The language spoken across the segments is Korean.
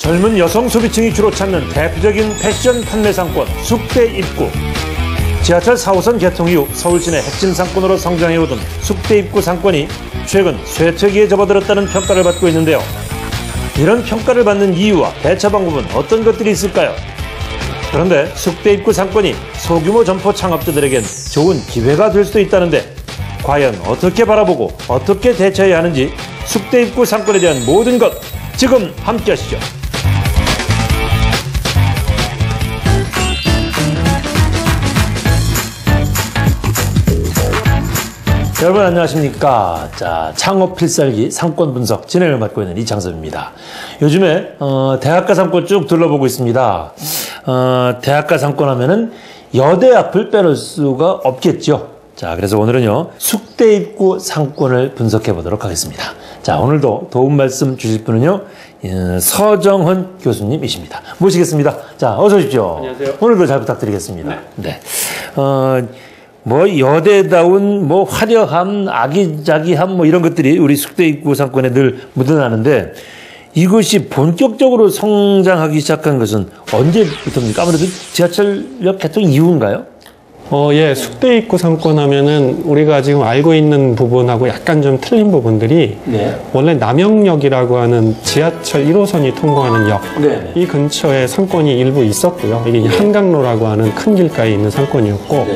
젊은 여성 소비층이 주로 찾는 대표적인 패션 판매 상권 숙대 입구. 지하철 4호선 개통 이후 서울 시내 핵심 상권으로 성장해오던 숙대 입구 상권이 최근 쇠퇴기에 접어들었다는 평가를 받고 있는데요. 이런 평가를 받는 이유와 대처 방법은 어떤 것들이 있을까요? 그런데 숙대 입구 상권이 소규모 점포 창업주들에겐 좋은 기회가 될 수도 있다는데 과연 어떻게 바라보고 어떻게 대처해야 하는지 숙대 입구 상권에 대한 모든 것 지금 함께 하시죠. 여러분 안녕하십니까. 자, 창업 필살기 상권 분석 진행을 맡고 있는 이창섭입니다. 요즘에 대학가 상권 쭉 둘러보고 있습니다. 대학가 상권 하면은 여대 앞을 빼놓을 수가 없겠죠. 자, 그래서 오늘은요 숙대 입구 상권을 분석해 보도록 하겠습니다. 자, 오늘도 도움 말씀 주실 분은요 서정헌 교수님이십니다. 모시겠습니다. 자, 어서 오십시오. 안녕하세요. 오늘도 잘 부탁드리겠습니다. 네. 뭐 여대다운 뭐 화려함, 아기자기함 뭐 이런 것들이 우리 숙대 입구 상권에 늘 묻어나는데 이것이 본격적으로 성장하기 시작한 것은 언제부터입니까? 아무래도 지하철역 개통 이후인가요? 예, 숙대 입구 상권 하면은 우리가 지금 알고 있는 부분하고 약간 좀 틀린 부분들이 원래 남영역이라고 하는 지하철 1호선이 통과하는 역, 이 근처에 상권이 일부 있었고요. 이게 한강로라고 하는 큰 길가에 있는 상권이었고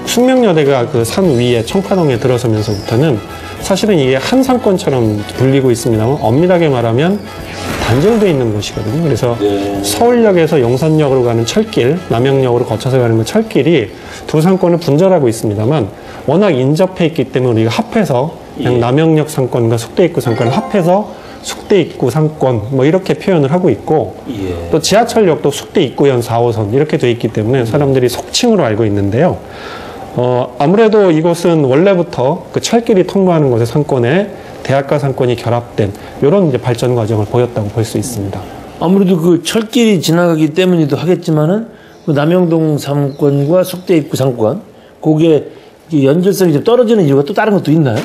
숙명여대가 그 산 위에 청파동에 들어서면서부터는 사실은 이게 한 상권처럼 불리고 있습니다만 엄밀하게 말하면 단절되어 있는 곳이거든요. 그래서 서울역에서 용산역으로 가는 철길, 남영역으로 거쳐서 가는 그 철길이 두 상권을 분절하고 있습니다만 워낙 인접해 있기 때문에 우리가 합해서 그냥 남영역 상권과 숙대 입구 상권을 합해서 숙대 입구 상권 뭐 이렇게 표현을 하고 있고 또 지하철역도 숙대 입구형 4호선 이렇게 돼 있기 때문에 사람들이 속칭으로 알고 있는데요. 아무래도 이곳은 원래부터 그 철길이 통과하는 곳의 상권에 대학가 상권이 결합된 이런 이제 발전 과정을 보였다고 볼 수 있습니다. 아무래도 그 철길이 지나가기 때문이기도 하겠지만은 그 남영동 상권과 숙대 입구 상권 그게 연결성이 좀 떨어지는 이유가 또 다른 것도 있나요?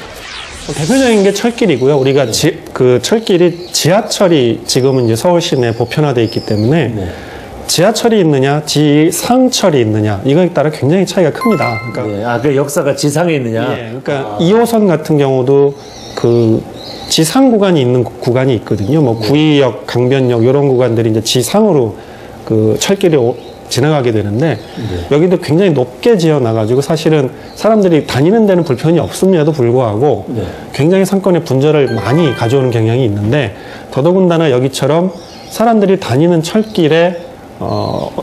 대표적인 게 철길이고요. 우리가 그 철길이 지하철이 지금은 이제 서울 시내에 보편화되어 있기 때문에 지하철이 있느냐, 지상철이 있느냐 이거에 따라 굉장히 차이가 큽니다. 그러니까 그 역사가 지상에 있느냐. 그러니까 2호선 같은 경우도 그 지상 구간이 있는 구간이 있거든요. 뭐 구의역, 강변역 이런 구간들이 이제 지상으로 그 철길이 지나가게 되는데 여기도 굉장히 높게 지어놔가지고 사실은 사람들이 다니는 데는 불편이 없음에도 불구하고 굉장히 상권의 분절을 많이 가져오는 경향이 있는데 더더군다나 여기처럼 사람들이 다니는 철길에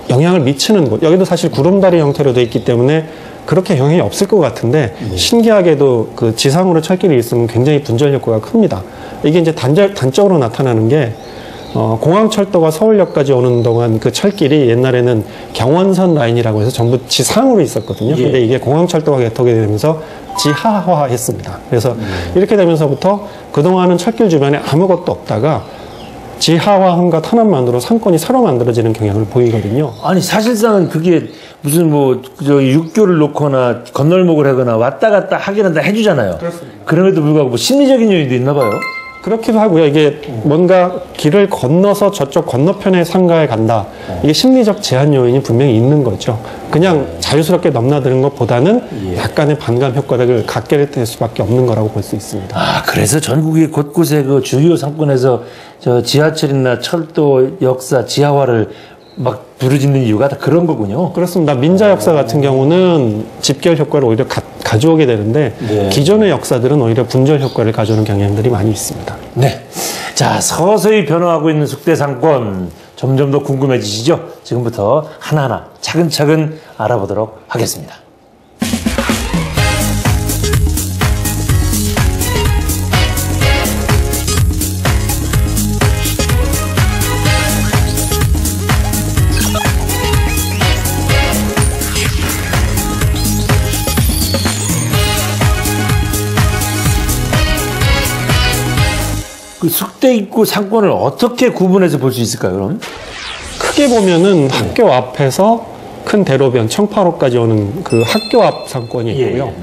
영향을 미치는 곳, 여기도 사실 구름다리 형태로 되어 있기 때문에 그렇게 영향이 없을 것 같은데 신기하게도 그 지상으로 철길이 있으면 굉장히 분절 효과가 큽니다. 이게 이제 단적으로 나타나는 게 공항철도가 서울역까지 오는 동안 그 철길이 옛날에는 경원선 라인이라고 해서 전부 지상으로 있었거든요. 근데 이게 공항철도가 개통이 되면서 지하화했습니다. 그래서 이렇게 되면서부터 그동안은 철길 주변에 아무것도 없다가 지하화함과 탄압만으로 상권이 새로 만들어지는 경향을 보이거든요. 아니 사실상은 그게 무슨 뭐 육교를 놓거나 건널목을 하거나 왔다 갔다 하기는 다 해주잖아요. 그렇습니다. 그럼에도 불구하고 뭐 심리적인 요인도 있나 봐요. 그렇기도 하고요. 이게 뭔가 길을 건너서 저쪽 건너편의 상가에 간다. 이게 심리적 제한 요인이 분명히 있는 거죠. 그냥 자유스럽게 넘나드는 것보다는 약간의 반감 효과를 갖게 될 수밖에 없는 거라고 볼 수 있습니다. 아, 그래서 전국의 곳곳에 그 주요 상권에서 저 지하철이나 철도 역사 지하화를 막 부르짖는 이유가 다 그런 거군요. 그렇습니다. 민자 역사 같은 경우는 집결 효과를 오히려 가져오게 되는데 기존의 역사들은 오히려 분절 효과를 가져오는 경향들이 많이 있습니다. 네. 자, 서서히 변화하고 있는 숙대 상권 점점 더 궁금해지시죠? 지금부터 하나하나 차근차근 알아보도록 하겠습니다. 그 숙대 입구 상권을 어떻게 구분해서 볼 수 있을까요, 그럼? 크게 보면은 학교 앞에서 큰 대로변 청파로까지 오는 그 학교 앞 상권이 있고요.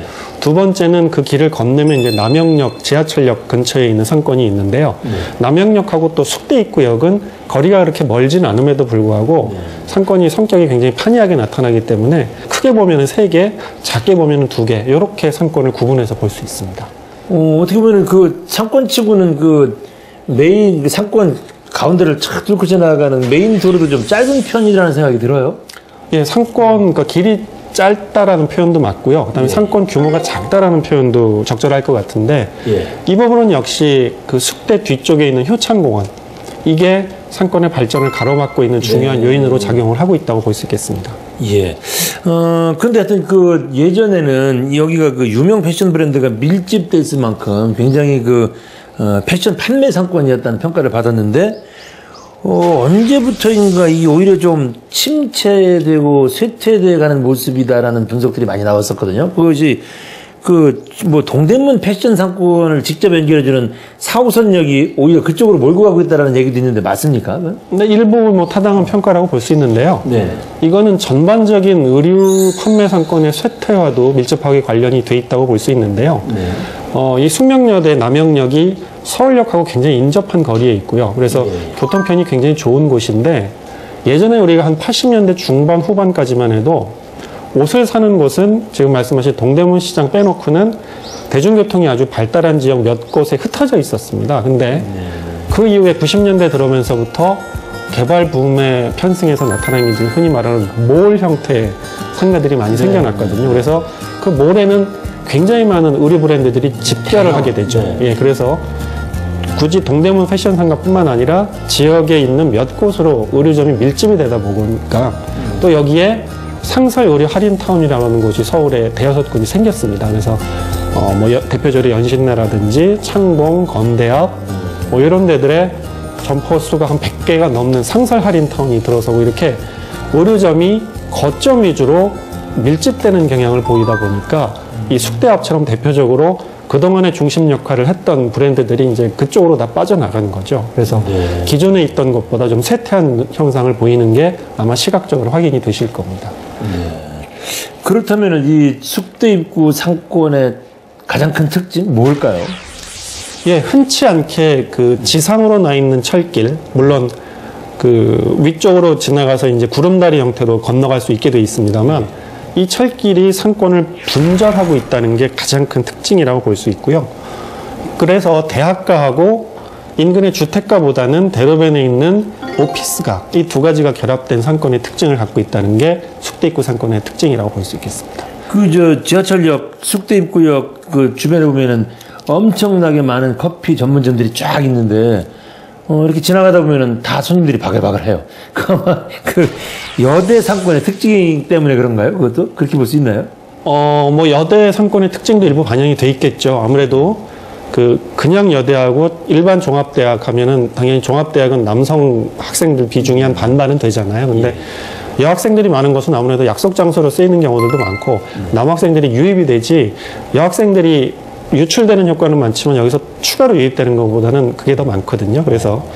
두 번째는 그 길을 건너면 이제 남영역 지하철역 근처에 있는 상권이 있는데요. 남영역하고 또 숙대 입구역은 거리가 그렇게 멀지는 않음에도 불구하고 상권이 성격이 굉장히 판이하게 나타나기 때문에 크게 보면 3개, 작게 보면 2개 이렇게 상권을 구분해서 볼 수 있습니다. 어떻게 보면 그 상권치고는 그 메인 그 상권 가운데를 착 뚫고 지나가는 메인 도로도 좀 짧은 편이라는 생각이 들어요. 예, 상권 그러니까 길이 짧다라는 표현도 맞고요. 그다음에 상권 규모가 작다라는 표현도 적절할 것 같은데 이 부분은 역시 그 숙대 뒤쪽에 있는 효창공원 이게 상권의 발전을 가로막고 있는 중요한 요인으로 작용을 하고 있다고 볼 수 있겠습니다. 예. 근데 하여튼 그 예전에는 여기가 그 유명 패션 브랜드가 밀집돼 있을 만큼 굉장히 그 패션 판매 상권이었다는 평가를 받았는데 언제부터인가 이게 오히려 좀 침체되고 쇠퇴돼 가는 모습이다라는 분석들이 많이 나왔었거든요. 그것이 그 뭐 동대문 패션 상권을 직접 연결해주는 4호선역이 오히려 그쪽으로 몰고 가고 있다라는 얘기도 있는데 맞습니까? 네, 일부 뭐 타당한 평가라고 볼 수 있는데요. 네. 이거는 전반적인 의류 판매 상권의 쇠퇴와도 밀접하게 관련이 돼 있다고 볼 수 있는데요. 네. 이 숙명여대 남영역이 서울역하고 굉장히 인접한 거리에 있고요. 그래서 교통편이 굉장히 좋은 곳인데 예전에 우리가 한 80년대 중반 후반까지만 해도 옷을 사는 곳은 지금 말씀하신 동대문 시장 빼놓고는 대중교통이 아주 발달한 지역 몇 곳에 흩어져 있었습니다. 근데 그 이후에 90년대 들어오면서부터 개발 붐에 편승해서 나타나는 게 흔히 말하는 몰 형태의 상가들이 많이 생겨났거든요. 그래서 그 몰에는 굉장히 많은 의류 브랜드들이 집결을 하게 되죠. 예, 그래서 굳이 동대문 패션 상가뿐만 아니라 지역에 있는 몇 곳으로 의류점이 밀집이 되다 보니까 또 여기에 상설 의류 할인타운이라는 곳이 서울에 대여섯 군이 생겼습니다. 그래서 대표적으로 연신내라든지 창봉, 건대합 뭐 이런 데들의 점포 수가 한 100개가 넘는 상설 할인타운이 들어서고 이렇게 의류점이 거점 위주로 밀집되는 경향을 보이다 보니까 이 숙대합처럼 대표적으로 그동안의 중심 역할을 했던 브랜드들이 이제 그쪽으로 다 빠져나가는 거죠. 그래서 기존에 있던 것보다 좀 쇠퇴한 형상을 보이는 게 아마 시각적으로 확인이 되실 겁니다. 그렇다면 이 숙대 입구 상권의 가장 큰 특징 뭘까요? 예, 흔치 않게 그 지상으로 나 있는 철길, 물론 그 위쪽으로 지나가서 이제 구름다리 형태로 건너갈 수 있게 돼 있습니다만 이 철길이 상권을 분절하고 있다는 게 가장 큰 특징이라고 볼 수 있고요. 그래서 대학가하고 인근의 주택가보다는 대로변에 있는 오피스가 이 두 가지가 결합된 상권의 특징을 갖고 있다는 게 숙대 입구 상권의 특징이라고 볼 수 있겠습니다. 지하철역 숙대 입구역 그 주변에 보면은 엄청나게 많은 커피 전문점들이 쫙 있는데 이렇게 지나가다 보면은 다 손님들이 바글바글 해요. 그 여대 상권의 특징 때문에 그런가요? 그것도 그렇게 볼 수 있나요? 뭐 여대 상권의 특징도 일부 반영이 돼 있겠죠. 아무래도 그냥 여대하고 일반 종합대학 하면은 당연히 종합대학은 남성 학생들 비중이 한 반반은 되잖아요. 근데 여학생들이 많은 것은 아무래도 약속 장소로 쓰이는 경우들도 많고 남학생들이 유입이 되지 여학생들이 유출되는 효과는 많지만 여기서 추가로 유입되는 것보다는 그게 더 많거든요. 그래서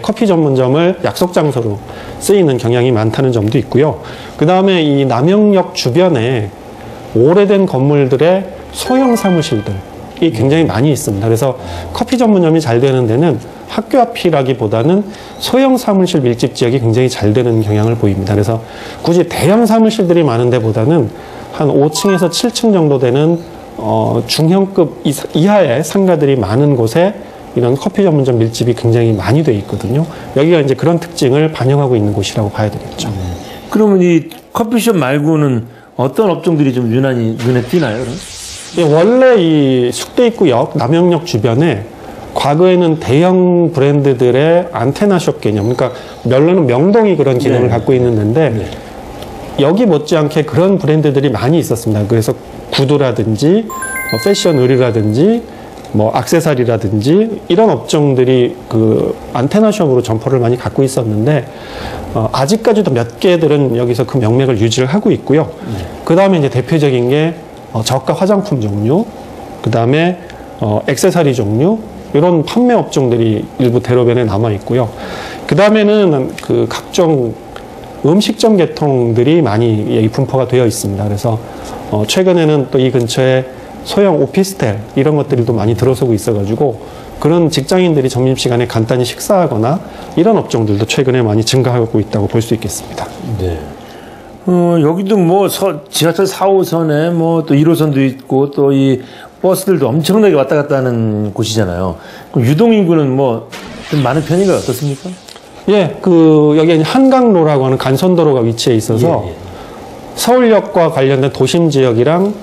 커피 전문점을 약속 장소로 쓰이는 경향이 많다는 점도 있고요. 그 다음에 이 남영역 주변에 오래된 건물들의 소형 사무실들이 굉장히 많이 있습니다. 그래서 커피 전문점이 잘 되는 데는 학교 앞이라기보다는 소형 사무실 밀집 지역이 굉장히 잘 되는 경향을 보입니다. 그래서 굳이 대형 사무실들이 많은 데보다는 한 5층에서 7층 정도 되는 중형급 이하의 상가들이 많은 곳에 이런 커피 전문점 밀집이 굉장히 많이 돼 있거든요. 여기가 이제 그런 특징을 반영하고 있는 곳이라고 봐야 되겠죠. 그러면 이 커피숍 말고는 어떤 업종들이 좀 유난히 눈에 띄나요? 예, 원래 이 숙대 입구역, 남영역 주변에 과거에는 대형 브랜드들의 안테나숍 개념, 그러니까 멸로는 명동이 그런 기능을 갖고 있는 데인데 여기 못지않게 그런 브랜드들이 많이 있었습니다. 그래서 구두라든지 패션 의류라든지 뭐 액세서리라든지 이런 업종들이 그 안테나숍으로 점포를 많이 갖고 있었는데 아직까지도 몇 개들은 여기서 그 명맥을 유지를 하고 있고요. 그 다음에 이제 대표적인 게 저가 화장품 종류, 그 다음에 액세서리 종류 이런 판매 업종들이 일부 대로변에 남아 있고요. 그 다음에는 그 각종 음식점 계통들이 많이 분포가 되어 있습니다. 그래서 최근에는 또 이 근처에 소형 오피스텔 이런 것들도 많이 들어서고 있어가지고 그런 직장인들이 점심시간에 간단히 식사하거나 이런 업종들도 최근에 많이 증가하고 있다고 볼 수 있겠습니다. 네. 여기도 뭐 지하철 4호선에 뭐 또 1호선도 있고 또 이 버스들도 엄청나게 왔다 갔다 하는 곳이잖아요. 그럼 유동인구는 뭐 좀 많은 편인가요? 어떻습니까? 예, 여기 한강로라고 하는 간선도로가 위치해 있어서 서울역과 관련된 도심 지역이랑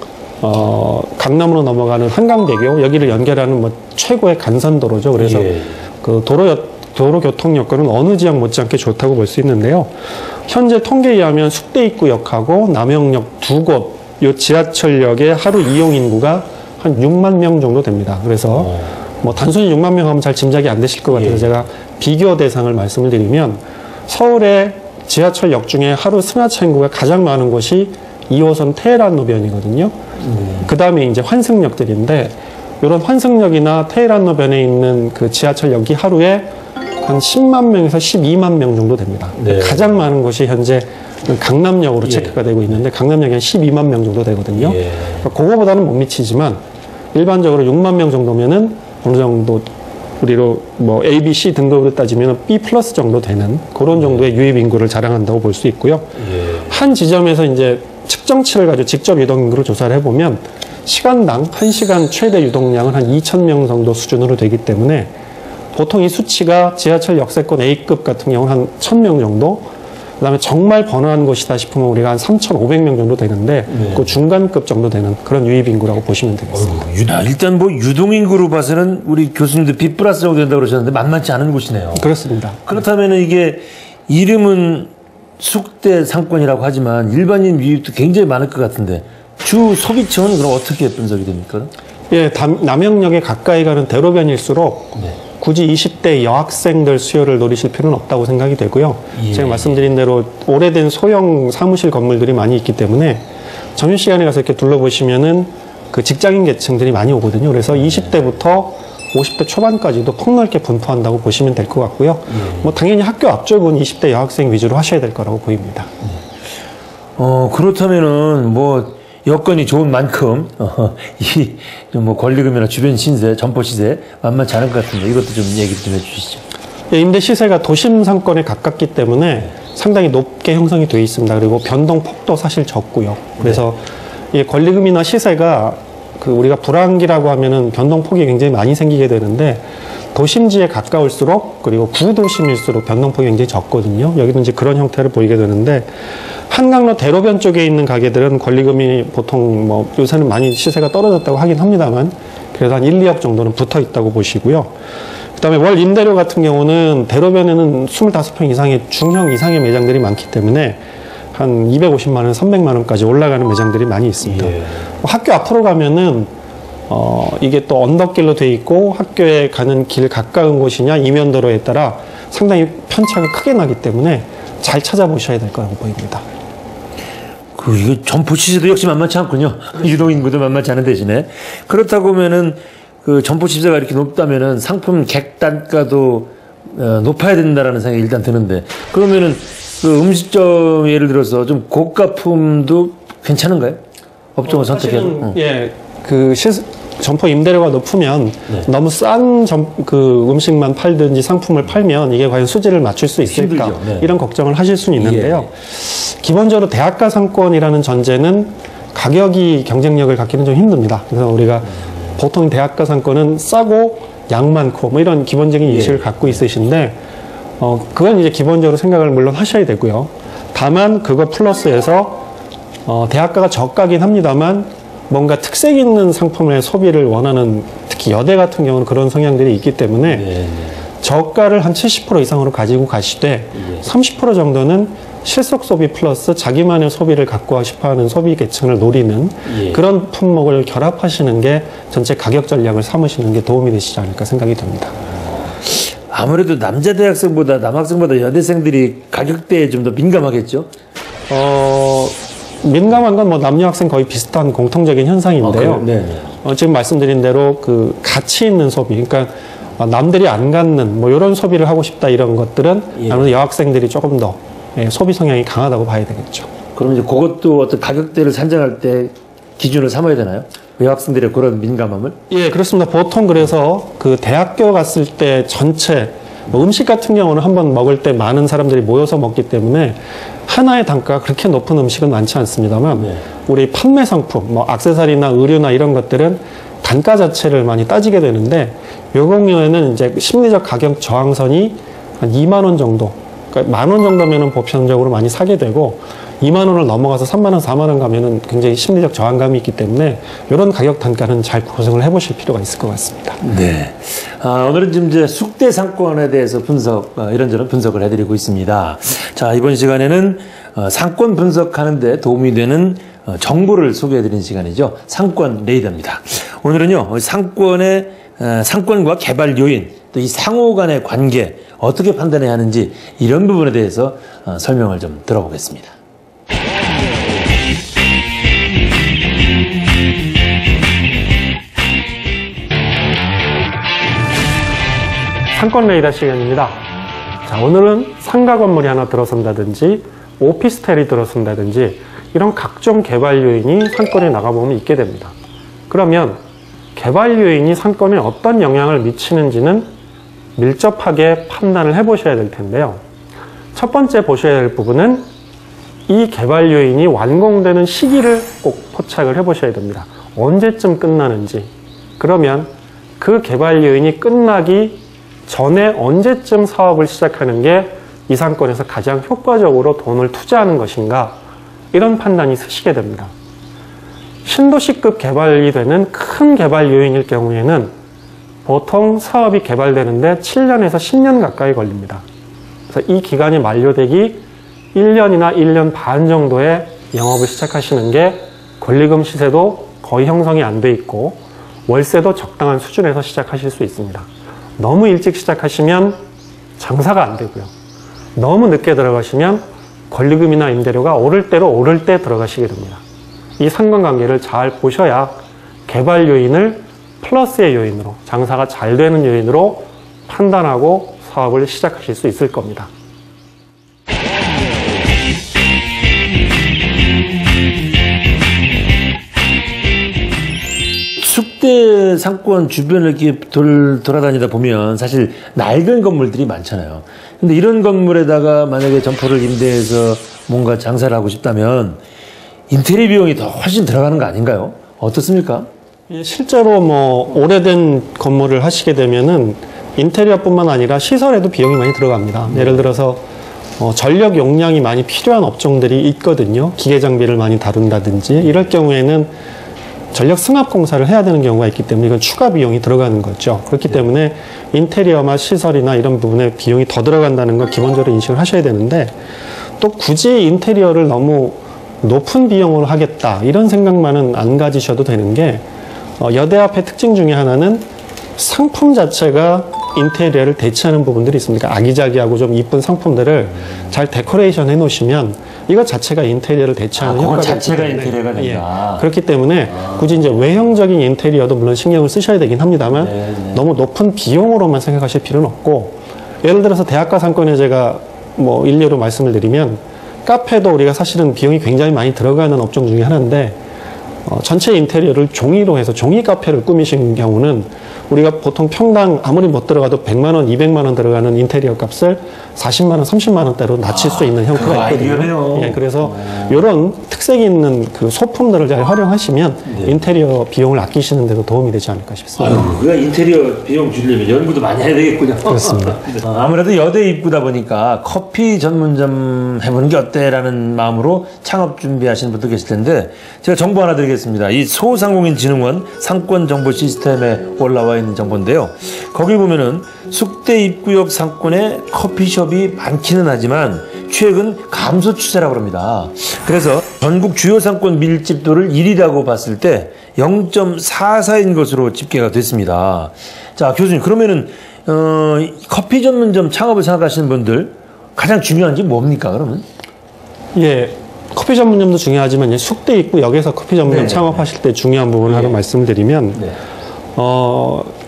강남으로 넘어가는 한강대교 여기를 연결하는 뭐 최고의 간선도로죠. 그래서 그 도로교통 여건은 어느 지역 못지않게 좋다고 볼 수 있는데요. 현재 통계에 의하면 숙대입구역하고 남영역 두 곳, 요 지하철역의 하루 이용 인구가 한 6만 명 정도 됩니다. 그래서 뭐 단순히 6만 명 하면 잘 짐작이 안 되실 것 같아서 제가 비교 대상을 말씀을 드리면 서울의 지하철역 중에 하루 승하차 인구가 가장 많은 곳이 2호선 테헤란로변이거든요. 그 다음에 이제 환승역들인데 이런 환승역이나 테헤란로변에 있는 그 지하철역이 하루에 한 10만 명에서 12만 명 정도 됩니다. 네. 가장 많은 곳이 현재 강남역으로 체크가 되고 있는데 강남역이 한 12만 명 정도 되거든요. 그거보다는 못 미치지만 일반적으로 6만 명 정도면은 어느 정도 우리로 뭐 A, B, C 등급으로 따지면 B 플러스 정도 되는 그런 정도의 유입 인구를 자랑한다고 볼 수 있고요. 한 지점에서 이제 측정치를 가지고 직접 유동 인구를 조사를 해보면 시간당 1시간 최대 유동량은 한 2,000명 정도 수준으로 되기 때문에 보통 이 수치가 지하철 역세권 A급 같은 경우는 한 1,000명 정도, 그 다음에 정말 번화한 곳이다 싶으면 우리가 한 3,500명 정도 되는데 그 중간급 정도 되는 그런 유입 인구라고 보시면 되겠습니다. 일단 뭐 유동인구로 봐서는 우리 교수님도 B 플러스 정도 된다고 그러셨는데 만만치 않은 곳이네요. 그렇습니다. 그렇다면 이게 이름은 숙대 상권이라고 하지만 일반인 유입도 굉장히 많을 것 같은데 주 소비층은 그럼 어떻게 분석이 됩니까? 예, 남영역에 가까이 가는 대로변일수록 굳이 20대 여학생들 수요를 노리실 필요는 없다고 생각이 되고요. 제가 말씀드린 대로 오래된 소형 사무실 건물들이 많이 있기 때문에 점심시간에 가서 이렇게 둘러보시면은 그 직장인 계층들이 많이 오거든요. 그래서 20대부터 50대 초반까지도 폭넓게 분포한다고 보시면 될 것 같고요. 뭐 당연히 학교 앞쪽은 20대 여학생 위주로 하셔야 될 거라고 보입니다. 그렇다면은 뭐 여건이 좋은 만큼 이 뭐 권리금이나 주변 신세, 점포 시세 만만치 않을 것 같은데 이것도 좀 얘기 좀 해주시죠. 예, 임대 시세가 도심 상권에 가깝기 때문에 상당히 높게 형성이 되어 있습니다. 그리고 변동 폭도 사실 적고요. 그래서 이 권리금이나 시세가 그 우리가 불황기라고 하면은 변동 폭이 굉장히 많이 생기게 되는데 도심지에 가까울수록 그리고 구도심일수록 변동 폭이 굉장히 적거든요. 여기는 이제 그런 형태를 보이게 되는데 한강로 대로변 쪽에 있는 가게들은 권리금이 보통 뭐 요새는 많이 시세가 떨어졌다고 하긴 합니다만 그래도 한 1, 2억 정도는 붙어 있다고 보시고요. 그다음에 월 임대료 같은 경우는 대로변에는 25평 이상의 중형 이상의 매장들이 많기 때문에 한 250만 원, 300만 원까지 올라가는 매장들이 많이 있습니다. 학교 앞으로 가면은 이게 또 언덕길로 돼 있고 학교에 가는 길 가까운 곳이냐 이면도로에 따라 상당히 편차가 크게 나기 때문에 잘 찾아보셔야 될 거라고 보입니다. 이거 점포 시세도 역시 만만치 않군요. 유동인구도 만만치 않은 대신에 그렇다고 하면은 그 점포 시세가 이렇게 높다면은 상품 객단가도 높아야 된다라는 생각이 일단 드는데 그러면은 그 음식점 예를 들어서 좀 고가품도 괜찮은가요? 업종을 선택해서. 예, 점포 임대료가 높으면 너무 싼 그 음식만 팔든지 상품을 팔면 이게 과연 수지를 맞출 수 있을까? 이런 걱정을 하실 수는 있는데요. 기본적으로 대학가 상권이라는 전제는 가격이 경쟁력을 갖기는 좀 힘듭니다. 그래서 우리가 보통 대학가 상권은 싸고 양 많고 뭐 이런 기본적인 인식을 갖고 있으신데 그건 이제 기본적으로 생각을 물론 하셔야 되고요. 다만 그거 플러스해서 대학가가 저가긴 합니다만 뭔가 특색 있는 상품의 소비를 원하는 특히 여대 같은 경우는 그런 성향들이 있기 때문에 저가를 한 70% 이상으로 가지고 가시되 30% 정도는 실속 소비 플러스 자기만의 소비를 갖고 싶어하는 소비 계층을 노리는 그런 품목을 결합하시는 게 전체 가격 전략을 삼으시는 게 도움이 되시지 않을까 생각이 듭니다. 아무래도 남자 대학생보다 남학생보다 여대생들이 가격대에 좀 더 민감하겠죠? 민감한 건 뭐 남녀 학생 거의 비슷한 공통적인 현상인데요. 지금 말씀드린 대로 그 가치 있는 소비, 그러니까 남들이 안 갖는 뭐 이런 소비를 하고 싶다 이런 것들은 아무래도 여학생들이 조금 더 소비 성향이 강하다고 봐야 되겠죠. 그럼 이제 그것도 어떤 가격대를 산정할 때 기준을 삼아야 되나요? 외학생들의 그런 민감함을? 예, 그렇습니다. 보통 그래서 그 대학교 갔을 때 전체 뭐 음식 같은 경우는 한번 먹을 때 많은 사람들이 모여서 먹기 때문에 하나의 단가가 그렇게 높은 음식은 많지 않습니다만 네. 우리 판매 상품, 뭐 액세서리나 의류나 이런 것들은 단가 자체를 많이 따지게 되는데 요 경우에는 이제 심리적 가격 저항선이 한 2만 원 정도, 그러니까 10,000원 정도면은 보편적으로 많이 사게 되고 2만 원을 넘어가서 3만 원, 4만 원 가면은 굉장히 심리적 저항감이 있기 때문에 이런 가격 단가는 잘 고정을 해보실 필요가 있을 것 같습니다. 네. 오늘은 지금 이제 숙대 상권에 대해서 이런저런 분석을 해드리고 있습니다. 자, 이번 시간에는 상권 분석하는데 도움이 되는 정보를 소개해드리는 시간이죠. 상권 레이더입니다. 오늘은요, 상권과 개발 요인, 또 이 상호 간의 관계, 어떻게 판단해야 하는지 이런 부분에 대해서 설명을 좀 들어보겠습니다. 상권 레이더 시간입니다. 자, 오늘은 상가 건물이 하나 들어선다든지 오피스텔이 들어선다든지 이런 각종 개발 요인이 상권에 나가보면 있게 됩니다. 그러면 개발 요인이 상권에 어떤 영향을 미치는지는 밀접하게 판단을 해보셔야 될 텐데요. 첫 번째 보셔야 될 부분은 이 개발 요인이 완공되는 시기를 꼭 포착을 해보셔야 됩니다. 언제쯤 끝나는지. 그러면 그 개발 요인이 끝나기 전에 언제쯤 사업을 시작하는 게 이 상권에서 가장 효과적으로 돈을 투자하는 것인가, 이런 판단이 서시게 됩니다. 신도시급 개발이 되는 큰 개발 요인일 경우에는 보통 사업이 개발되는데 7년에서 10년 가까이 걸립니다. 그래서 이 기간이 만료되기 1년이나 1년 반 정도에 영업을 시작하시는 게 권리금 시세도 거의 형성이 안 돼 있고 월세도 적당한 수준에서 시작하실 수 있습니다. 너무 일찍 시작하시면 장사가 안 되고요. 너무 늦게 들어가시면 권리금이나 임대료가 오를 대로 오를 때 들어가시게 됩니다. 이 상관관계를 잘 보셔야 개발 요인을 플러스의 요인으로, 장사가 잘 되는 요인으로 판단하고 사업을 시작하실 수 있을 겁니다. 숙대 상권 주변을 이렇게 돌아다니다 보면 사실 낡은 건물들이 많잖아요. 근데 이런 건물에다가 만약에 점포를 임대해서 뭔가 장사를 하고 싶다면 인테리어 비용이 더 훨씬 들어가는 거 아닌가요? 어떻습니까? 실제로 뭐 오래된 건물을 하시게 되면은 인테리어뿐만 아니라 시설에도 비용이 많이 들어갑니다. 예를 들어서 전력 용량이 많이 필요한 업종들이 있거든요. 기계 장비를 많이 다룬다든지 이럴 경우에는 전력 승합 공사를 해야 되는 경우가 있기 때문에 이건 추가 비용이 들어가는 거죠. 그렇기 때문에 인테리어나 시설이나 이런 부분에 비용이 더 들어간다는 걸 기본적으로 인식을 하셔야 되는데, 또 굳이 인테리어를 너무 높은 비용으로 하겠다 이런 생각만은 안 가지셔도 되는 게, 여대앞의 특징 중에 하나는 상품 자체가 인테리어를 대체하는 부분들이 있습니다. 아기자기하고 좀 이쁜 상품들을 잘 데코레이션 해 놓으시면 이것 자체가 인테리어를 대체하는 효과가 자체가 인테리어가 된다. 예. 그렇기 때문에 굳이 이제 외형적인 인테리어도 물론 신경을 쓰셔야 되긴 합니다만 너무 높은 비용으로만 생각하실 필요는 없고, 예를 들어서 대학가 상권에 제가 뭐 일례로 말씀을 드리면 카페도 우리가 사실은 비용이 굉장히 많이 들어가는 업종 중에 하나인데, 전체 인테리어를 종이로 해서 종이 카페를 꾸미신 경우는 우리가 보통 평당 아무리 못 들어가도 100만 원, 200만 원 들어가는 인테리어 값을 40만 원, 30만 원대로 낮출 수 있는 형태가 있거든요. 예, 그래서 이런 특색이 있는 그 소품들을 잘 활용하시면 인테리어 비용을 아끼시는 데도 도움이 되지 않을까 싶습니다. 우리가 인테리어 비용 줄이려면 연구도 많이 해야 되겠군요. 그렇습니다. 아무래도 여대 입구다 보니까 커피 전문점 해보는 게 어때라는 마음으로 창업 준비하시는 분도 계실 텐데, 제가 정보 하나 드리겠습니다. 이 소상공인진흥원 상권 정보 시스템에 올라와 있는 정보인데요. 거기 보면은 숙대 입구역 상권에 커피숍이 많기는 하지만 최근 감소 추세라고 합니다. 그래서 전국 주요 상권 밀집도를 1위라고 봤을 때 0.44인 것으로 집계가 됐습니다. 자, 교수님, 그러면은 커피 전문점 창업을 생각하시는 분들 가장 중요한 게 뭡니까, 그러면? 예. 커피 전문점도 중요하지만 숙대 입구역에서 커피 전문점 창업하실 때 중요한 부분을 하나 말씀을 드리면,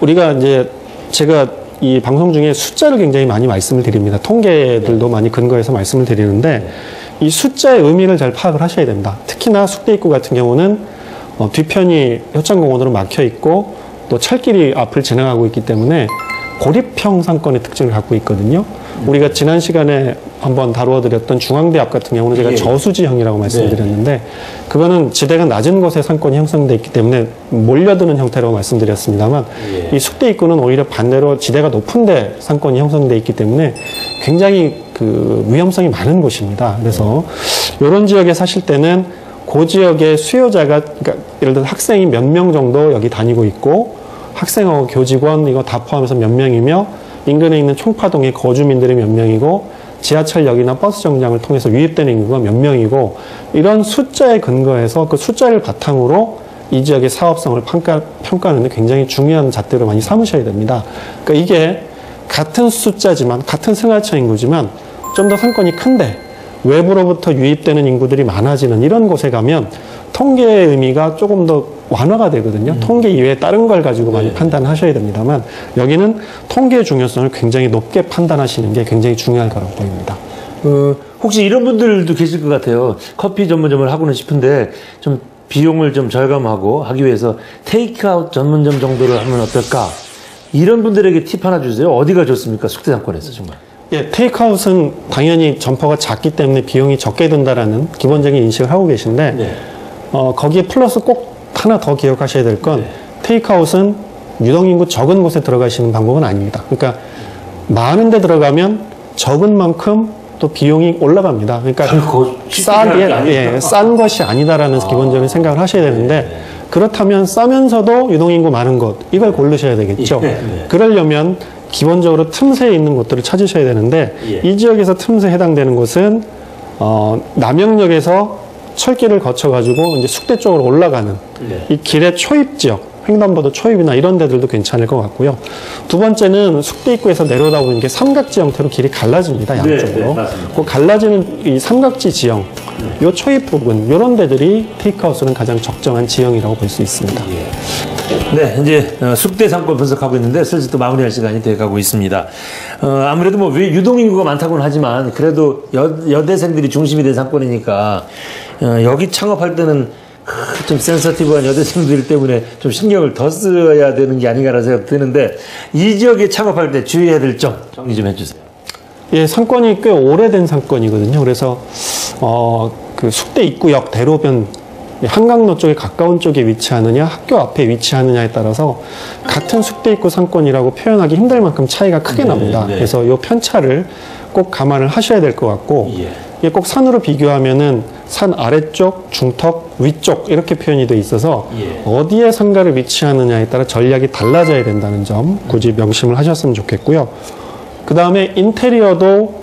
우리가 이제 제가 이 방송 중에 숫자를 굉장히 많이 말씀을 드립니다. 통계들도 많이 근거해서 말씀을 드리는데, 이 숫자의 의미를 잘 파악을 하셔야 됩니다. 특히나 숙대 입구 같은 경우는 뒤편이 효창공원으로 막혀 있고 또 철길이 앞을 지나가고 있기 때문에 고립형 상권의 특징을 갖고 있거든요. 우리가 지난 시간에 한번 다루어드렸던 중앙대 앞 같은 경우는 제가 저수지형이라고 말씀드렸는데 그거는 지대가 낮은 곳에 상권이 형성되어 있기 때문에 몰려드는 형태라고 말씀드렸습니다만 이 숙대 입구는 오히려 반대로 지대가 높은 데 상권이 형성되어 있기 때문에 굉장히 그 위험성이 많은 곳입니다. 그래서 이런 지역에 사실 때는 그 지역의 수요자가 그러니까 예를 들어 학생이 몇 명 정도 여기 다니고 있고 학생하고 교직원 이거 다 포함해서 몇 명이며 인근에 있는 총파동의 거주민들이 몇 명이고 지하철역이나 버스 정장을 통해서 유입되는 인구가 몇 명이고 이런 숫자에 근거해서 그 숫자를 바탕으로 이 지역의 사업성을 평가하는 데 굉장히 중요한 잣대로 많이 삼으셔야 됩니다. 그러니까 이게 같은 숫자지만 같은 생활처 인구지만 좀 더 상권이 큰데 외부로부터 유입되는 인구들이 많아지는 이런 곳에 가면 통계의 의미가 조금 더 완화가 되거든요. 통계 이외에 다른 걸 가지고 많이 판단하셔야 됩니다만 여기는 통계의 중요성을 굉장히 높게 판단하시는 게 굉장히 중요할 거라고 보입니다. 혹시 이런 분들도 계실 것 같아요. 커피 전문점을 하고는 싶은데 좀 비용을 좀 절감하고 하기 위해서 테이크아웃 전문점 정도를 하면 어떨까? 이런 분들에게 팁 하나 주세요. 어디가 좋습니까? 숙대 상권에서 정말. 예, 테이크아웃은 당연히 점포가 작기 때문에 비용이 적게 든다라는 기본적인 인식을 하고 계신데 거기에 플러스 꼭 하나 더 기억하셔야 될 건 테이크아웃은 유동인구 적은 곳에 들어가시는 방법은 아닙니다. 그러니까 많은 데 들어가면 적은 만큼 또 비용이 올라갑니다. 그러니까 싼 것이 아니다라는 기본적인 생각을 하셔야 되는데 그렇다면 싸면서도 유동인구 많은 곳 이걸 고르셔야 되겠죠. 그러려면 기본적으로 틈새에 있는 곳들을 찾으셔야 되는데 이 지역에서 틈새에 해당되는 곳은 남영역에서 철길을 거쳐가지고 이제 숙대 쪽으로 올라가는 이 길의 초입 지역, 횡단보도 초입이나 이런 데들도 괜찮을 것 같고요. 두 번째는 숙대 입구에서 내려오다 보는 게 삼각지 형태로 길이 갈라집니다. 양쪽으로. 그 갈라지는 이 삼각지 지형, 요 초입 부분, 이런 데들이 테이크아웃은 가장 적정한 지형이라고 볼 수 있습니다. 네, 이제 숙대 상권 분석하고 있는데 슬슬 또 마무리할 시간이 돼가고 있습니다. 아무래도 뭐 유동인구가 많다고는 하지만 그래도 여대생들이 중심이 된 상권이니까 여기 창업할 때는 좀 센서티브한 여대생들 때문에 좀 신경을 더 써야 되는 게 아닌가라는 생각이 드는데 이 지역에 창업할 때 주의해야 될 점 정리 좀 해주세요. 예, 상권이 꽤 오래된 상권이거든요. 그래서 그 숙대 입구역 대로변 한강로 쪽에 가까운 쪽에 위치하느냐 학교 앞에 위치하느냐에 따라서 같은 숙대 입구 상권이라고 표현하기 힘들 만큼 차이가 크게 납니다. 그래서 이 편차를 꼭 감안을 하셔야 될 것 같고 이게 꼭 산으로 비교하면은 산 아래쪽, 중턱, 위쪽 이렇게 표현이 돼 있어서 어디에 상가를 위치하느냐에 따라 전략이 달라져야 된다는 점 굳이 명심을 하셨으면 좋겠고요. 그 다음에 인테리어도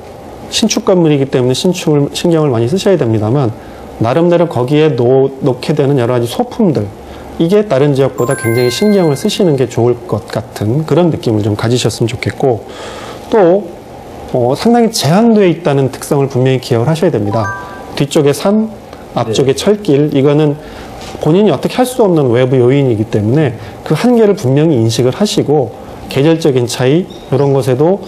신축 건물이기 때문에 신경을 많이 쓰셔야 됩니다만 나름대로 거기에 놓게 되는 여러 가지 소품들 이게 다른 지역보다 굉장히 신경을 쓰시는 게 좋을 것 같은 그런 느낌을 좀 가지셨으면 좋겠고 또 상당히 제한되어 있다는 특성을 분명히 기억을 하셔야 됩니다. 뒤쪽에 산, 앞쪽에 철길 이거는 본인이 어떻게 할 수 없는 외부 요인이기 때문에 그 한계를 분명히 인식을 하시고 계절적인 차이 이런 것에도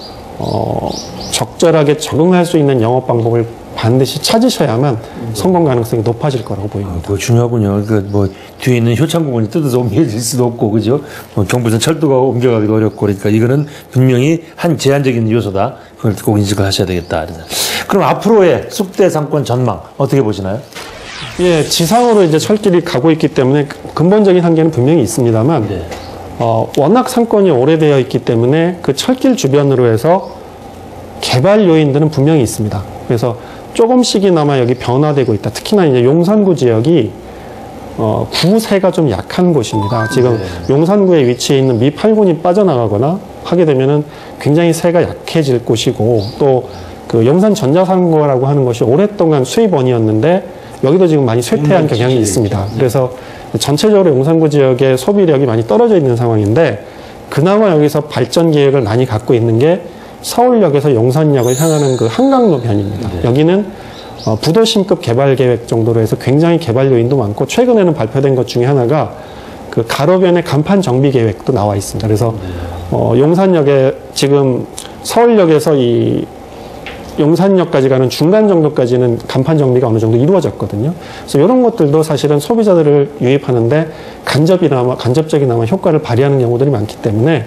적절하게 적응할 수 있는 영업 방법을 반드시 찾으셔야만 성공 가능성이 높아질 거라고 보입니다. 그거 중요하군요. 그 뭐 뒤에 있는 효창공원이 뜯어서 옮겨질 수도 없고 그죠? 경부선 철도가 옮겨가기도 어렵고 그러니까 이거는 분명히 한 제한적인 요소다. 그걸 꼭 인식을 하셔야 되겠다. 그럼 앞으로의 숙대 상권 전망 어떻게 보시나요? 예, 지상으로 이제 철길이 가고 있기 때문에 근본적인 한계는 분명히 있습니다만 워낙 상권이 오래되어 있기 때문에 그 철길 주변으로 해서 개발 요인들은 분명히 있습니다. 그래서 조금씩이나마 여기 변화되고 있다. 특히나 이제 용산구 지역이 구세가 좀 약한 곳입니다. 지금 용산구에 위치해 있는 미 8군이 빠져나가거나 하게 되면은 굉장히 세가 약해질 곳이고 또 그 용산전자상거라고 하는 것이 오랫동안 수입원이었는데 여기도 지금 많이 쇠퇴한 경향이 있습니다. 그래서 전체적으로 용산구 지역의 소비력이 많이 떨어져 있는 상황인데 그나마 여기서 발전 계획을 많이 갖고 있는 게 서울역에서 용산역을 향하는 그 한강로 변입니다. 여기는 부도심급 개발 계획 정도로 해서 굉장히 개발 요인도 많고 최근에는 발표된 것 중에 하나가 그 가로변의 간판 정비 계획도 나와 있습니다. 그래서 용산역에 지금 서울역에서 이 용산역까지 가는 중간 정도까지는 간판 정비가 어느 정도 이루어졌거든요. 그래서 이런 것들도 사실은 소비자들을 유입하는데 간접적이나마 효과를 발휘하는 경우들이 많기 때문에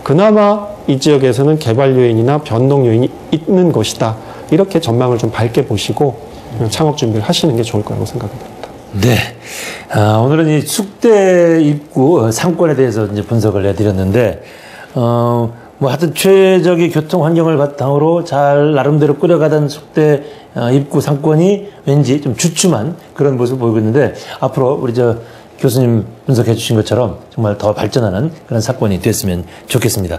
그나마 이 지역에서는 개발 요인이나 변동 요인이 있는 곳이다. 이렇게 전망을 좀 밝게 보시고 창업 준비를 하시는 게 좋을 거라고 생각합니다. 네. 오늘은 이 숙대 입구 상권에 대해서 이제 분석을 해드렸는데, 뭐 하여튼 최적의 교통 환경을 바탕으로 잘 나름대로 꾸려가던 숙대 입구 상권이 왠지 좀 주춤한 그런 모습을 보이고 있는데, 앞으로 우리 교수님 분석해 주신 것처럼 정말 더 발전하는 그런 사건이 됐으면 좋겠습니다.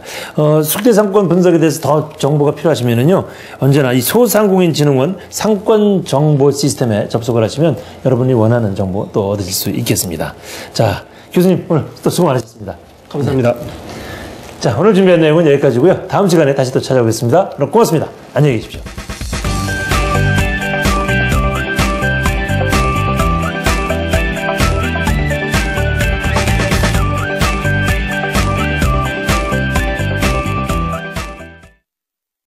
숙대 상권 분석에 대해서 더 정보가 필요하시면은요, 언제나 이 소상공인진흥원 상권 정보 시스템에 접속을 하시면 여러분이 원하는 정보 또 얻으실 수 있겠습니다. 자, 교수님 오늘 또 수고 많으셨습니다. 감사합니다. 네. 자, 오늘 준비한 내용은 여기까지고요. 다음 시간에 다시 또 찾아오겠습니다. 그럼 고맙습니다. 안녕히 계십시오.